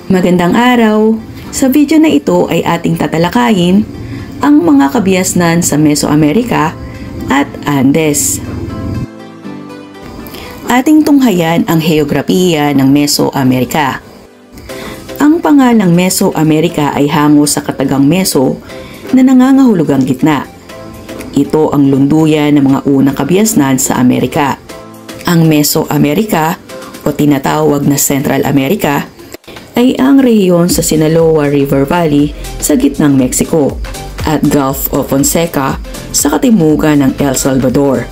Magandang araw! Sa video na ito ay ating tatalakayin ang mga kabiasnan sa Mesoamerica at Andes. Ating tunghayan ang heograpiya ng Mesoamerica. Ang pangalang Mesoamerica ay hango sa katagang Meso na nangangahulugang gitna. Ito ang lunduyan ng mga unang kabiasnan sa Amerika. Ang Mesoamerica o tinatawag na Central America ay ang rehiyon sa Sinaloa River Valley sa gitnang Mexico at Gulf of Fonseca sa katimugan ng El Salvador.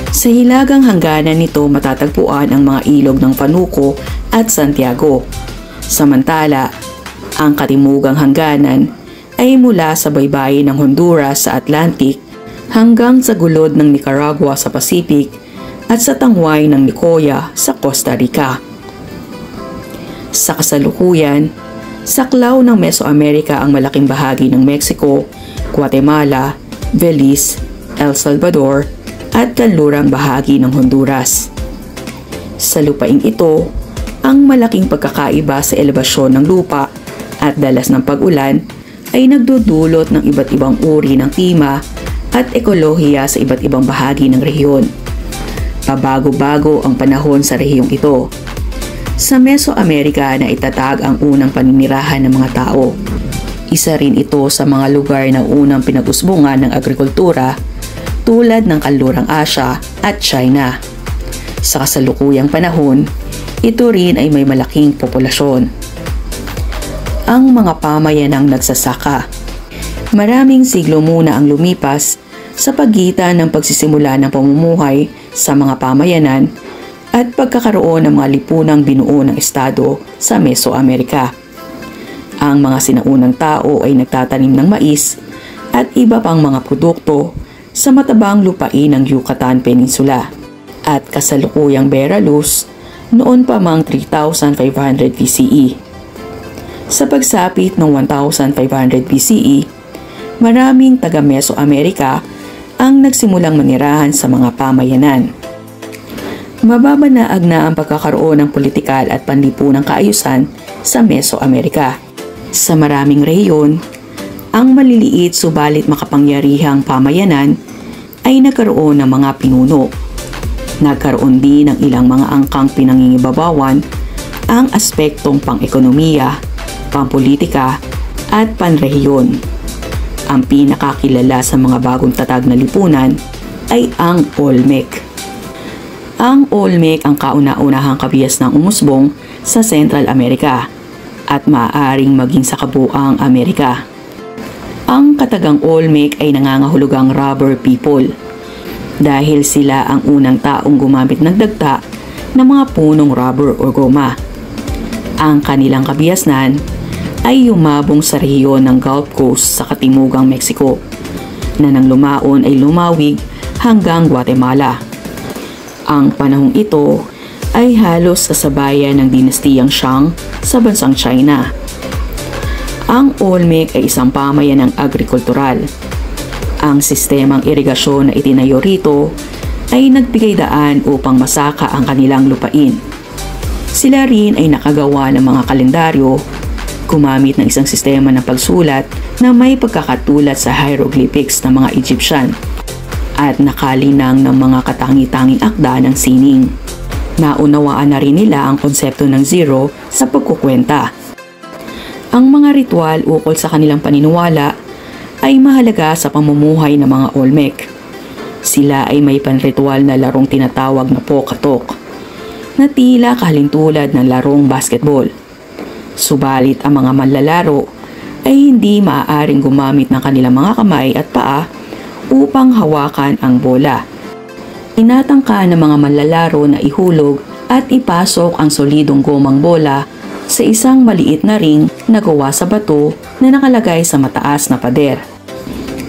Sa hilagang hangganan nito matatagpuan ang mga ilog ng Panuco at Santiago. Samantala, ang katimugang hangganan ay mula sa baybayin ng Honduras sa Atlantic hanggang sa gulod ng Nicaragua sa Pacific at sa tangway ng Nicoya sa Costa Rica. Sa kasalukuyan, saklaw ng Mesoamerica ang malaking bahagi ng Mexico, Guatemala, Belize, El Salvador at kanlurang bahagi ng Honduras. Sa lupaing ito, ang malaking pagkakaiba sa elevasyon ng lupa at dalas ng pag-ulan ay nagdudulot ng iba't ibang uri ng klima at ekolohiya sa iba't ibang bahagi ng rehiyon. Pabago-bago ang panahon sa rehiyong ito. Sa Mesoamerica na itatag ang unang paninirahan ng mga tao. Isa rin ito sa mga lugar na unang pinag-usbungan ng agrikultura tulad ng kanlurang Asya at China. Sa kasalukuyang panahon, ito rin ay may malaking populasyon. Ang mga pamayanang nagsasaka. Maraming siglo muna ang lumipas sa pagitan ng pagsisimula ng pamumuhay sa mga pamayanan at pagkakaroon ng mga lipunang binuo ng estado sa Mesoamerica. Ang mga sinaunang tao ay nagtatanim ng mais at iba pang mga produkto sa matabang lupain ng Yucatan Peninsula at kasalukuyang Veracruz noon pa mang 3,500 BCE. Sa pagsapit ng 1,500 BCE, maraming taga-Mesoamerica ang nagsimulang manirahan sa mga pamayanan. Mababanaag na ang pagkakaroon ng politikal at panlipunang kaayusan sa Mesoamerica. Sa maraming rehiyon, ang maliliit subalit makapangyarihang pamayanan ay nagkaroon ng mga pinuno. Nagkaroon din ng ilang mga angkang pinangingibabawan ang aspektong pang-ekonomiya, pampolitika at panrehiyon. Ang pinakakilala sa mga bagong tatag na lipunan ay ang Olmec. Ang Olmec ang kauna-unahang kabiasnang umusbong sa Central America at maaaring maging sa kabuuang Amerika. Ang katagang Olmec ay nangangahulugang rubber people dahil sila ang unang taong gumamit ng dagta ng mga punong rubber o goma. Ang kanilang kabiasnan ay yumabong sa rehiyon ng Gulf Coast sa katimugang Mexico na nang lumaon ay lumawig hanggang Guatemala. Ang panahong ito ay halos kasabayan ng dinastiyang Shang sa bansang China. Ang Olmec ay isang pamayanang agrikultural. Ang sistemang irigasyon na itinayo rito ay nagbigay daan upang masaka ang kanilang lupain. Sila rin ay nakagawa ng mga kalendaryo, gumamit ng isang sistema ng pagsulat na may pagkakatulad sa hieroglyphics ng mga Egyptian at nakalinang ng mga katangi-tanging akda ng sining. Naunawaan na rin nila ang konsepto ng zero sa pagkukwenta. Ang mga ritual ukol sa kanilang paniniwala ay mahalaga sa pamumuhay ng mga Olmec. Sila ay may panritual na larong tinatawag na pokatok, na tila kahalintulad ng larong basketball. Subalit ang mga manlalaro ay hindi maaaring gumamit ng kanilang mga kamay at paa upang hawakan ang bola. Tinatangka ng mga manlalaro na ihulog at ipasok ang solidong gomang bola sa isang maliit na ring na gawa sa bato na nakalagay sa mataas na pader.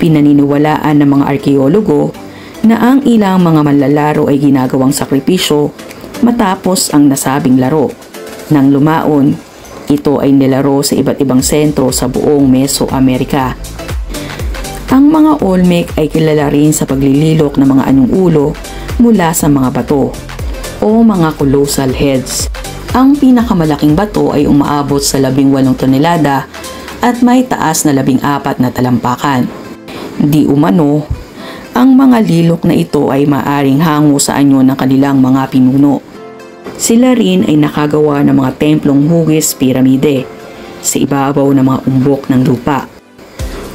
Pinaniniwalaan ng mga arkeologo na ang ilang mga manlalaro ay ginagawang sakripisyo matapos ang nasabing laro. Nang lumaon, ito ay nilaro sa iba't ibang sentro sa buong Mesoamerica. Ang mga Olmec ay kilala rin sa paglililok ng mga anyong ulo mula sa mga bato o mga colossal heads. Ang pinakamalaking bato ay umaabot sa 18 tonelada at may taas na 14 na talampakan. Di umano, ang mga lilok na ito ay maaring hango sa anyo ng kanilang mga pinuno. Sila rin ay nakagawa ng mga templong hugis piramide sa ibabaw ng mga umbok ng lupa.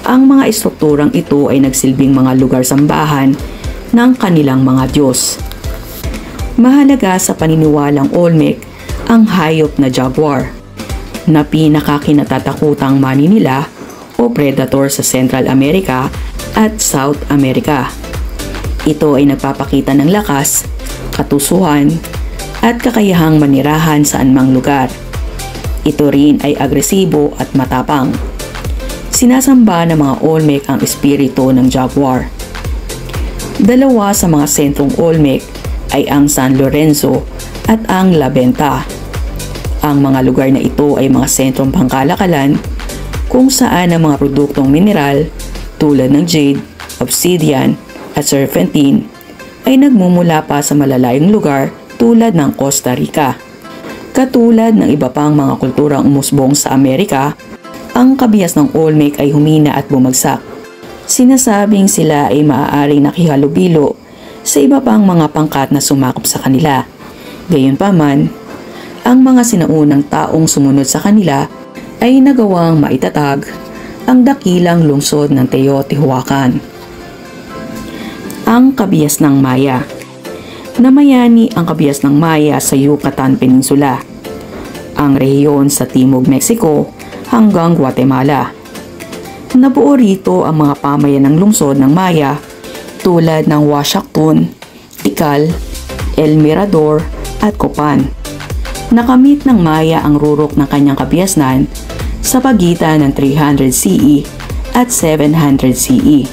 Ang mga estrukturang ito ay nagsilbing mga lugar sambahan ng kanilang mga Diyos. Mahalaga sa paniniwalang Olmec ang hayop na jaguar, na pinakakinatatakutang maninila o predator sa Central America at South America. Ito ay nagpapakita ng lakas, katusuhan, at kakayahang manirahan sa anumang lugar. Ito rin ay agresibo at matapang. Sinasamba ng mga Olmec ang espiritu ng jaguar. Dalawa sa mga sentrong Olmec ay ang San Lorenzo at ang La Venta. Ang mga lugar na ito ay mga sentrong pangkalakalan kung saan ang mga produktong mineral tulad ng jade, obsidian at serpentine ay nagmumula pa sa malalayong lugar tulad ng Costa Rica. Katulad ng iba pang mga kulturang umusbong sa Amerika, ang kabias ng Olmec ay humina at bumagsak. Sinasabing sila ay maaaring nakihalubilo sa iba pang mga pangkat na sumakop sa kanila. Gayunpaman, ang mga sinaunang taong sumunod sa kanila ay nagawang maitatag ang dakilang lungsod ng Teotihuacan. Ang kabias ng Maya. Namayani ang kabias ng Maya sa Yucatan Peninsula, ang rehiyon sa Timog Mexico hanggang Guatemala. Nabuo rito ang mga pamayan ng lungsod ng Maya tulad ng Huaxactun, Tikal, El Mirador at Copan. Nakamit ng Maya ang rurok ng kanyang kabiasnan sa pagitan ng 300 CE at 700 CE.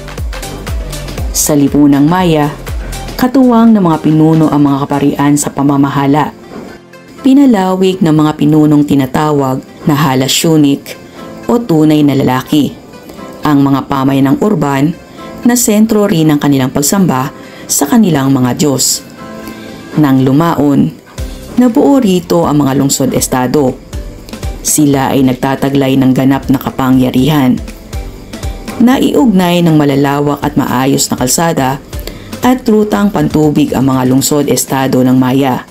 Sa lipunang Maya, katuwang ng mga pinuno ang mga kaparian sa pamamahala. Pinalawig ng mga pinunong tinatawag na Halashunik o tunay na lalaki, ang mga pamayan ng urban na sentro rin ng kanilang pagsamba sa kanilang mga Diyos. Nang lumaon, nabuo rito ang mga lungsod-estado. Sila ay nagtataglay ng ganap na kapangyarihan. Naiugnay ng malalawak at maayos na kalsada at rutang pantubig ang mga lungsod-estado ng Maya.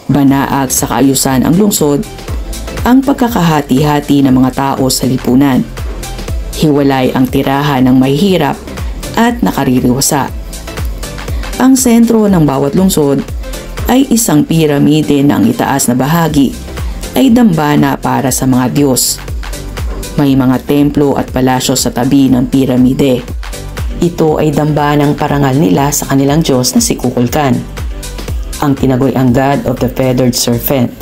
Banaag sa kaayusan ang lungsod, ang pagkakahati-hati ng mga tao sa lipunan. Hiwalay ang tirahan ng mahihirap at nakaririwasa. Ang sentro ng bawat lungsod ay isang piramide na ang itaas na bahagi ay dambana para sa mga Diyos. May mga templo at palasyo sa tabi ng piramide. Ito ay dambanang parangal nila sa kanilang Diyos na si Kukulkan, ang tinagoy-ang God of the Feathered Serpent.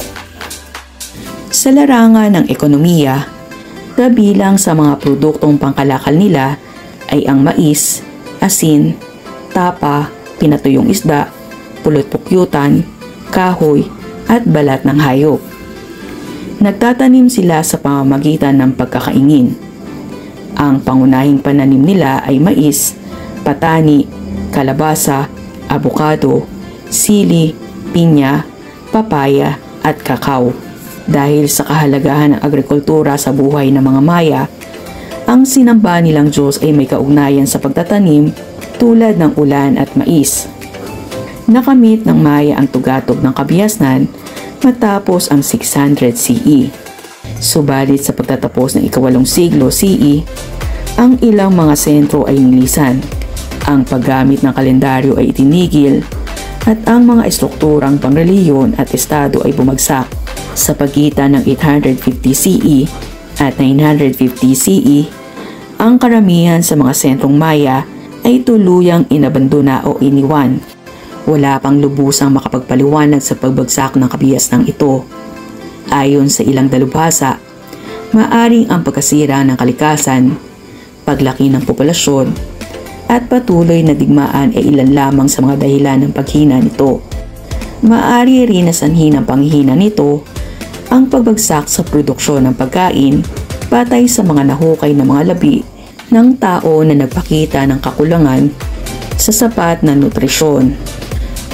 Sa larangan ng ekonomiya, kabilang sa mga produktong pangkalakal nila ay ang mais, asin, tapa, pinatuyong isda, pulot-pukyutan, kahoy at balat ng hayop. Nagtatanim sila sa pamamagitan ng pagkakaingin. Ang pangunahing pananim nila ay mais, patani, kalabasa, abukado, sili, pinya, papaya at kakao. Dahil sa kahalagahan ng agrikultura sa buhay ng mga Maya, ang sinamba nilang Diyos ay may kaugnayan sa pagtatanim tulad ng ulan at mais. Nakamit ng Maya ang tugatog ng kabiasnan matapos ang 600 CE. Subalit sa pagtatapos ng ika-8 siglo CE, ang ilang mga sentro ay nilisan. Ang paggamit ng kalendaryo ay itinigil at ang mga estrukturang pangreliyon at estado ay bumagsak. Sa pagitan ng 850 CE at 950 CE, ang karamihan sa mga sentrong Maya ay tuluyang inabandona o iniwan. Wala pang lubusang makapagpaliwanag sa pagbagsak ng kabiasnang ito. Ayon sa ilang dalubhasa, maaring ang pagkasira ng kalikasan, paglaki ng populasyon, at patuloy na digmaan ay ilan lamang sa mga dahilan ng paghina nito. Maaari rin na sanhi ng panghihina nito ang pagbagsak sa produksyon ng pagkain batay sa mga nahukay na mga labi ng tao na nagpakita ng kakulangan sa sapat na nutrisyon.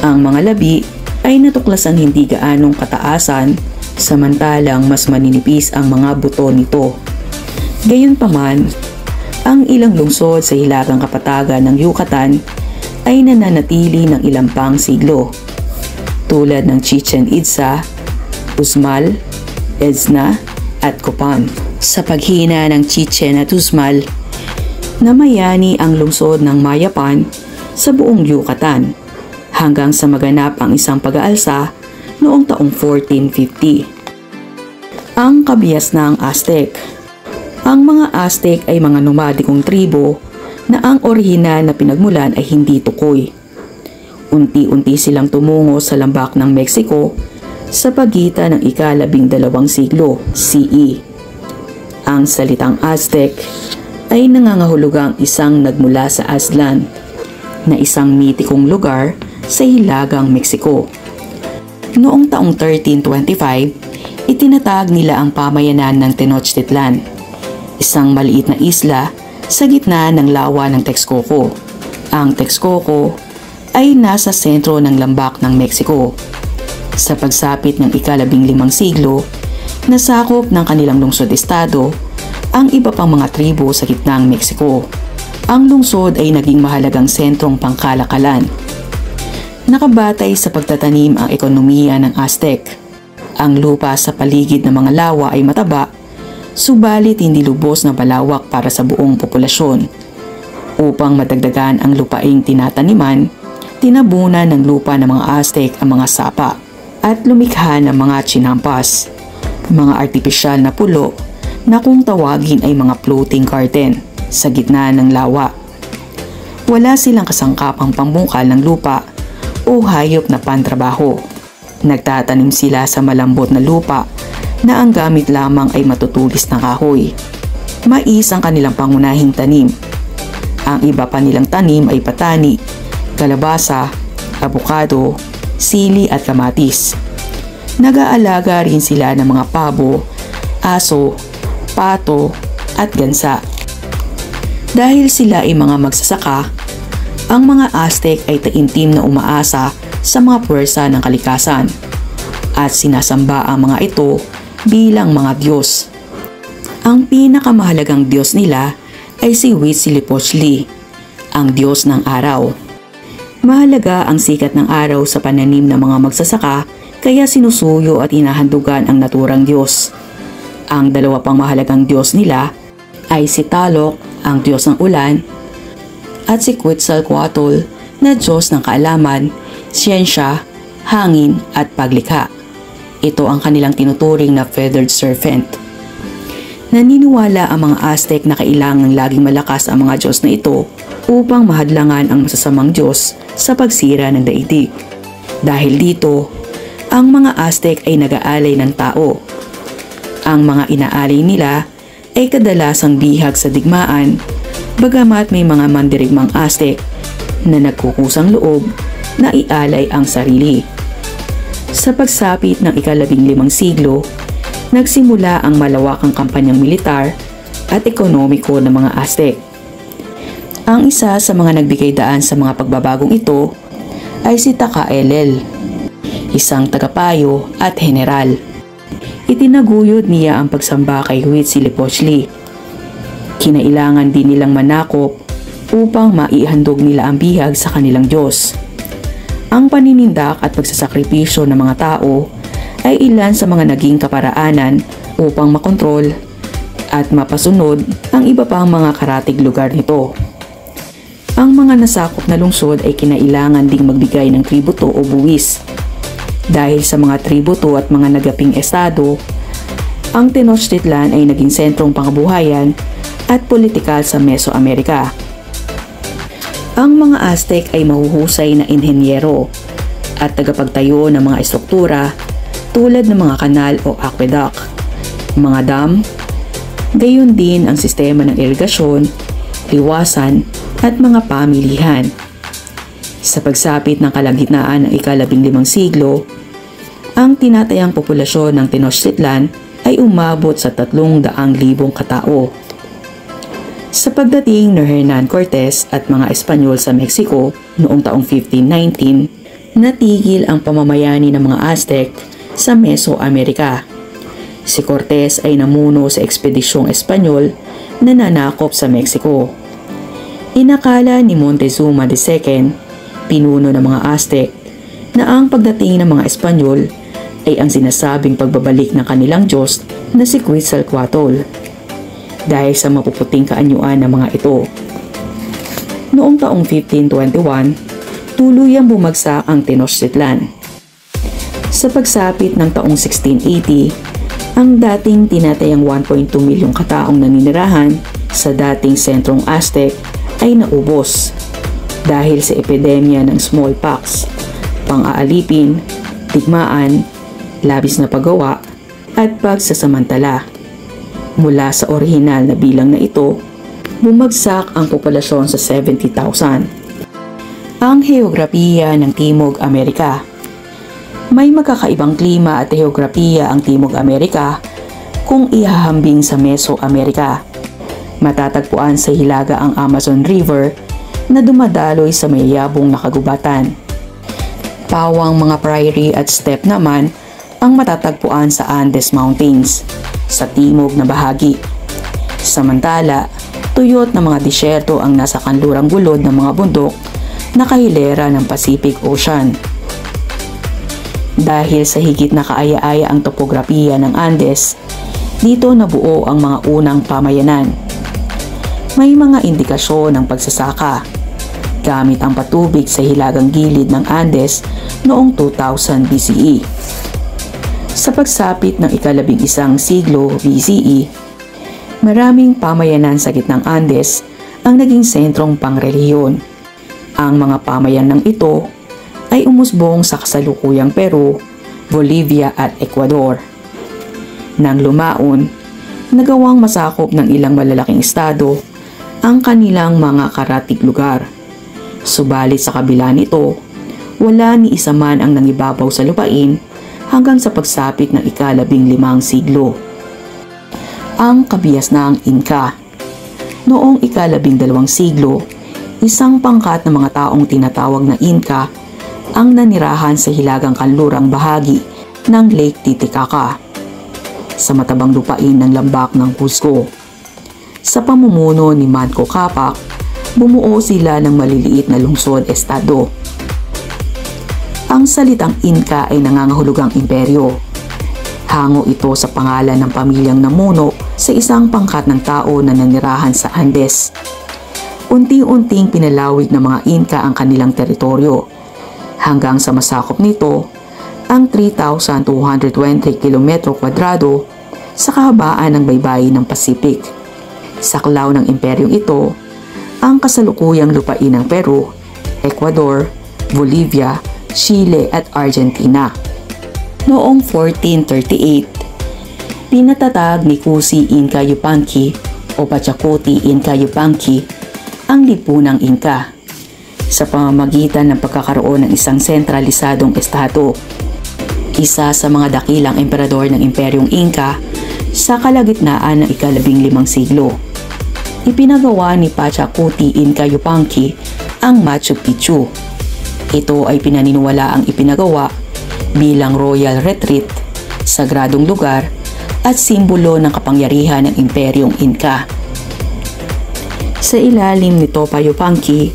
Ang mga labi ay natuklasan hindi gaanong kataasan, samantalang mas maninipis ang mga buto nito. Gayunpaman, ang ilang lungsod sa hilagang kapatagan ng Yucatan ay nananatili ng ilang pang siglo, tulad ng Chichen Itza, Uxmal, Ezna at Copan. Sa paghina ng Chichen at Uxmal, namayani ang lungsod ng Mayapan sa buong Yucatan hanggang sa maganap ang isang pag-aalsa noong taong 1450. Ang kabias ng Aztec. Ang mga Aztec ay mga nomadikong tribo na ang orihinal na pinagmulan ay hindi tukoy. Unti-unti silang tumungo sa lambak ng Mexico sa pagitan ng ika-12 siglo CE. Ang salitang Aztec ay nangangahulugang isang nagmula sa Aztlan, na isang mitikong lugar sa hilagang Mexico. Noong taong 1325, itinatag nila ang pamayanan ng Tenochtitlan, isang maliit na isla sa gitna ng lawa ng Texcoco. Ang Texcoco ay nasa sentro ng lambak ng Mexico. Sa pagsapit ng ika-15 siglo, nasakop ng kanilang lungsod-estado ang iba pang mga tribo sa gitnang Mexico. Ang lungsod ay naging mahalagang sentrong pangkalakalan. Nakabatay sa pagtatanim ang ekonomiya ng Aztec. Ang lupa sa paligid ng mga lawa ay mataba, subalit hindi lubos na balawak para sa buong populasyon. Upang madagdagan ang lupaing tinataniman, tinabunan ng lupa ng mga Aztec ang mga sapa at lumikha ng mga chinampas, mga artipisyal na pulo na kung tawagin ay mga floating garden sa gitna ng lawa. Wala silang kasangkapang pambungkal ng lupa o hayop na pantrabaho. Nagtatanim sila sa malambot na lupa na ang gamit lamang ay matutulis na kahoy. Mais ang kanilang pangunahing tanim. Ang iba pa nilang tanim ay patani, kalabasa, abukado, sili at kamatis. Nag-aalaga rin sila ng mga pabo, aso, pato at gansa. Dahil sila ay mga magsasaka, ang mga Aztec ay taimtim na umaasa sa mga puwersa ng kalikasan at sinasamba ang mga ito bilang mga Diyos. Ang pinakamahalagang Diyos nila ay si Huitzilopochtli, ang Diyos ng araw. Mahalaga ang sikat ng araw sa pananim ng mga magsasaka, kaya sinusuyo at inahandugan ang naturang Diyos. Ang dalawa pang mahalagang Diyos nila ay si Tlaloc, ang Diyos ng ulan, at si Quetzalcoatl na Diyos ng kaalaman, siyensya, hangin at paglikha. Ito ang kanilang tinuturing na feathered serpent. Naniniwala ang mga Aztec na kailangang laging malakas ang mga Diyos na ito upang mahadlangan ang masasamang Diyos sa pagsira ng daigdig. Dahil dito, ang mga Aztec ay nag-aalay ng tao. Ang mga inaalay nila ay kadalasang bihag sa digmaan, bagamat may mga mandirigmang Aztec na nagkukusang loob na ialay ang sarili. Sa pagsapit ng ika-15 siglo, nagsimula ang malawakang kampanyang militar at ekonomiko ng mga Aztec. Ang isa sa mga nagbigay daan sa mga pagbabagong ito ay si Takaelel, isang tagapayo at general. Itinaguyod niya ang pagsamba kay Huitzilopochtli. Kinailangan din nilang manakop upang maihandog nila ang bihag sa kanilang Diyos. Ang paninindak at pagsasakripisyo ng mga tao ay ilan sa mga naging kaparaanan upang makontrol at mapasunod ang iba pang mga karatig lugar nito. Ang mga nasakop na lungsod ay kinailangan ding magbigay ng tributo o buwis. Dahil sa mga tributo at mga nagaping estado, ang Tenochtitlan ay naging sentrong pangkabuhayan at politikal sa Mesoamerica. Ang mga Aztec ay mahuhusay na inhenyero at tagapagtayo ng mga estruktura tulad ng mga kanal o aqueduct, mga dam, gayon din ang sistema ng irigasyon, liwasan at mga pamilihan. Sa pagsapit ng kalagitnaan ng ika-15 siglo, ang tinatayang populasyon ng Tenochtitlan ay umabot sa 300,000 katao. Sa pagdating ni Hernan Cortez at mga Espanyol sa Mexico noong taong 1519, natigil ang pamamayani ng mga Aztec sa Mesoamerica. Si Cortez ay namuno sa ekspedisyong Espanyol na nanakop sa Mexico. Inakala ni Montezuma II, pinuno ng mga Aztec, na ang pagdating ng mga Espanyol ay ang sinasabing pagbabalik ng kanilang Diyos na si Quetzalcoatl dahil sa mapuputing kaanyuan ng mga ito. Noong taong 1521, tuluyang bumagsak ang Tenochtitlan. Sa pagsapit ng taong 1680, ang dating tinatayang 1.2 milyong kataong naninirahan sa dating sentrong Aztec ay naubos dahil sa epidemya ng smallpox, pang-aalipin, digmaan, labis na paggawa at pagsasamantala. Mula sa orihinal na bilang na ito, bumagsak ang populasyon sa 70,000. Ang heograpiya ng Timog Amerika. May magkakaibang klima at heograpiya ang Timog Amerika kung ihahambing sa Mesoamerica. Matatagpuan sa hilaga ang Amazon River na dumadaloy sa mayayabong na kagubatan. Pawang mga prairie at steppe naman ang matatagpuan sa Andes Mountains, sa timog na bahagi. Samantala, tuyot na mga disyerto ang nasa kanlurang gulod ng mga bundok na kahilera ng Pacific Ocean. Dahil sa higit na kaaya-aya ang topografiya ng Andes, dito nabuo ang mga unang pamayanan. May mga indikasyon ng pagsasaka gamit ang patubig sa hilagang gilid ng Andes noong 2000 BCE. Sa pagsapit ng ika-11 siglo BCE, maraming pamayanan sa gitnang Andes ang naging sentrong pangrelihiyon. Ang mga pamayanang ito ay umusbong sa kasalukuyang Peru, Bolivia at Ecuador. Nang lumaon, nagawang masakop ng ilang malalaking estado ang kanilang mga karatig lugar. Subalit sa kabila nito, wala ni isa man ang nangibabaw sa lupain hanggang sa pagsapit ng ika-15 siglo. Ang kabiasnaang Inca. Noong ika-12 siglo, isang pangkat ng mga taong tinatawag na Inca ang nanirahan sa hilagang kanlurang bahagi ng Lake Titicaca sa matabang lupain ng lambak ng Cusco. Sa pamumuno ni Manco Capac, bumuo sila ng maliliit na lungsod-estado. Ang salitang Inca ay nangangahulugang imperyo. Hango ito sa pangalan ng pamilyang namuno sa isang pangkat ng tao na nanirahan sa Andes. Unti-unting pinalawig ng mga Inca ang kanilang teritoryo hanggang sa masakop nito ang 3,220 km² sa kahabaan ng baybayin ng Pacific. Saklaw ng imperyong ito ang kasalukuyang lupain ng Peru, Ecuador, Bolivia, Chile at Argentina. Noong 1438, pinatatag ni Cusi Inca Yupanqui o Pachacuti Inca Yupanqui ang lipunang Inca sa pamamagitan ng pagkakaroon ng isang sentralisadong estado. Isa sa mga dakilang emperador ng imperyong Inca sa kalagitnaan ng ika-15 siglo. Ipinagawa ni Pachacuti Inca Yupanqui ang Machu Picchu. Ito ay pinaniniwala ang ipinagawa bilang royal retreat, sagradong lugar at simbolo ng kapangyarihan ng imperyong Inca. Sa ilalim ni Topa Yupanqui,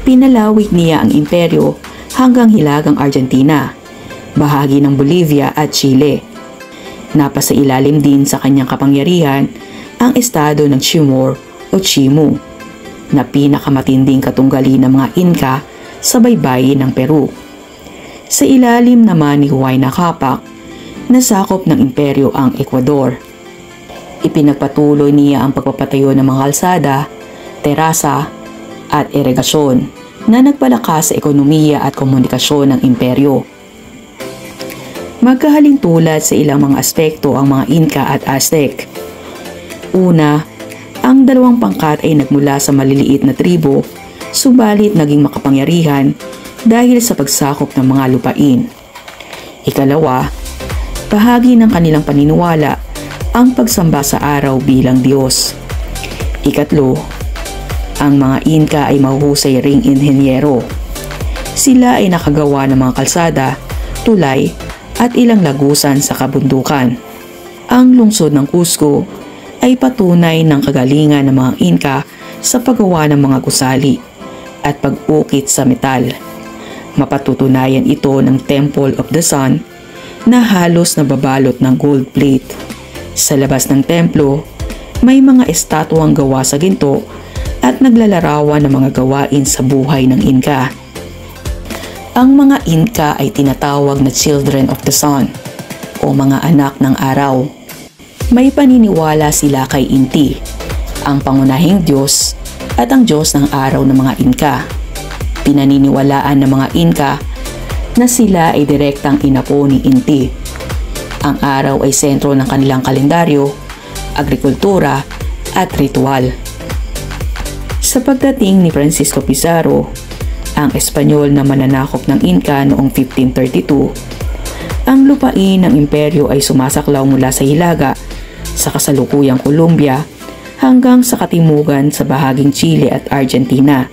pinalawig niya ang imperyo hanggang hilagang Argentina, bahagi ng Bolivia at Chile. Napasailalim din sa kanyang kapangyarihan ang estado ng Timor o Chimu, na pinakamatinding katunggali ng mga Inca sa baybayin ng Peru. Sa ilalim naman ni Huayna Capac, nasakop ng imperyo ang Ecuador. Ipinagpatuloy niya ang pagpapatayo ng mga kalsada, terasa at irigasyon na nagpalakas sa ekonomiya at komunikasyon ng imperyo. Magkahalintulad sa ilang mga aspekto ang mga Inca at Aztec. Una, ang dalawang pangkat ay nagmula sa maliliit na tribo, subalit naging makapangyarihan dahil sa pagsakop ng mga lupain. Ikalawa, bahagi ng kanilang paniniwala ang pagsamba sa araw bilang Diyos. Ikatlo, ang mga Inca ay mahuhusay ring inhenyero. Sila ay nakagawa ng mga kalsada, tulay at ilang lagusan sa kabundukan. Ang lungsod ng Cusco ay patunay ng kagalingan ng mga Inca sa paggawa ng mga gusali at pag-ukit sa metal. Mapatutunayan ito ng Temple of the Sun na halos nababalot ng gold plate. Sa labas ng templo, may mga estatwang gawa sa ginto at naglalarawan ng mga gawain sa buhay ng Inca. Ang mga Inca ay tinatawag na Children of the Sun o mga anak ng araw. May paniniwala sila kay Inti, ang pangunahing Diyos at ang Diyos ng araw ng mga Inca. Pinaniniwalaan ng mga Inca na sila ay direktang inapo ni Inti. Ang araw ay sentro ng kanilang kalendaryo, agrikultura at ritual. Sa pagdating ni Francisco Pizarro, ang Espanyol na mananakop ng Inca noong 1532, ang lupain ng imperyo ay sumasaklaw mula sa Hilaga sa kasalukuyang Colombia hanggang sa katimugan sa bahaging Chile at Argentina.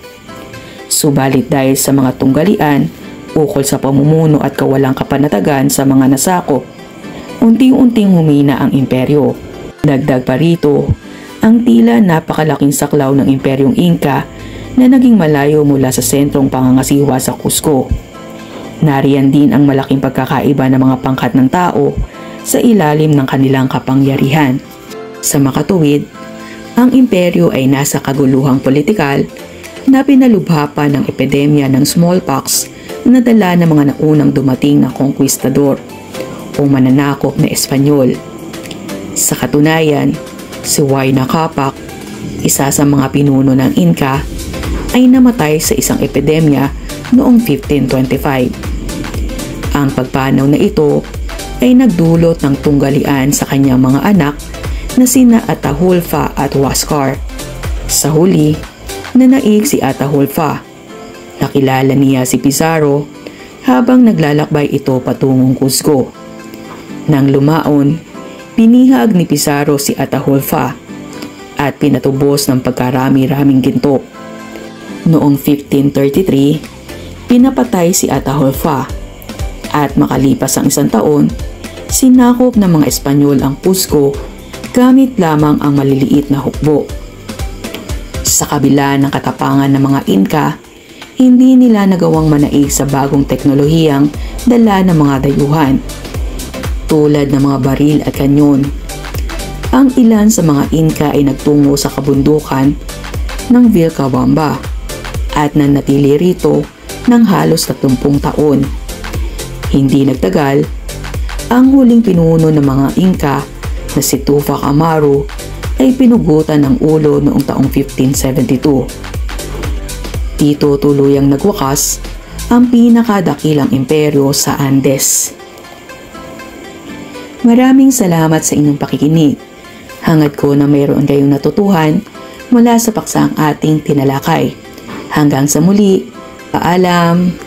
Subalit dahil sa mga tunggalian ukol sa pamumuno at kawalang kapanatagan sa mga nasakop, unti-unting humina ang imperyo. Dagdag pa rito, ang tila napakalaking saklaw ng imperyong Inca na naging malayo mula sa sentrong pangangasiwa sa Cusco. Nariyan din ang malaking pagkakaiba ng mga pangkat ng tao sa ilalim ng kanilang kapangyarihan. Sa makatuwid, ang imperyo ay nasa kaguluhang politikal na pinalubha pa ng epidemya ng smallpox na dala ng mga naunang dumating na conquistador o mananakop na Espanyol. Sa katunayan, si Huayna Capac, isa sa mga pinuno ng Inca, ay namatay sa isang epidemya noong 1525. Ang pagpanaw na ito ay nagdulot ng tunggalian sa kanyang mga anak na sina Atahualpa at Huáscar. Sa huli, nanaig si Atahualpa. Nakilala niya si Pizarro habang naglalakbay ito patungong Cusco. Nang lumaon, pinihag ni Pizarro si Atahualpa at pinatubos ng pagkarami-raming ginto. Noong 1533, pinapatay si Atahualpa at makalipas ang isang taon, sinakop ng mga Espanyol ang Cusco gamit lamang ang maliliit na hukbo. Sa kabila ng katapangan ng mga Inca, hindi nila nagawang manaig sa bagong teknolohiyang dala ng mga dayuhan, tulad ng mga baril at kanyon. Ang ilan sa mga Inca ay nagtungo sa kabundukan ng Vilcabamba at nanatili rito ng halos 30 taon. Hindi nagtagal, ang huling pinuno ng mga Inca na si Tupac Amaru ay pinugutan ng ulo noong taong 1572. Dito tuluyang nagwakas ang pinakadakilang imperyo sa Andes. Maraming salamat sa inyong pakikinig. Hangad ko na mayroon kayong natutuhan mula sa paksang ating tinalakay. Hanggang sa muli, paalam!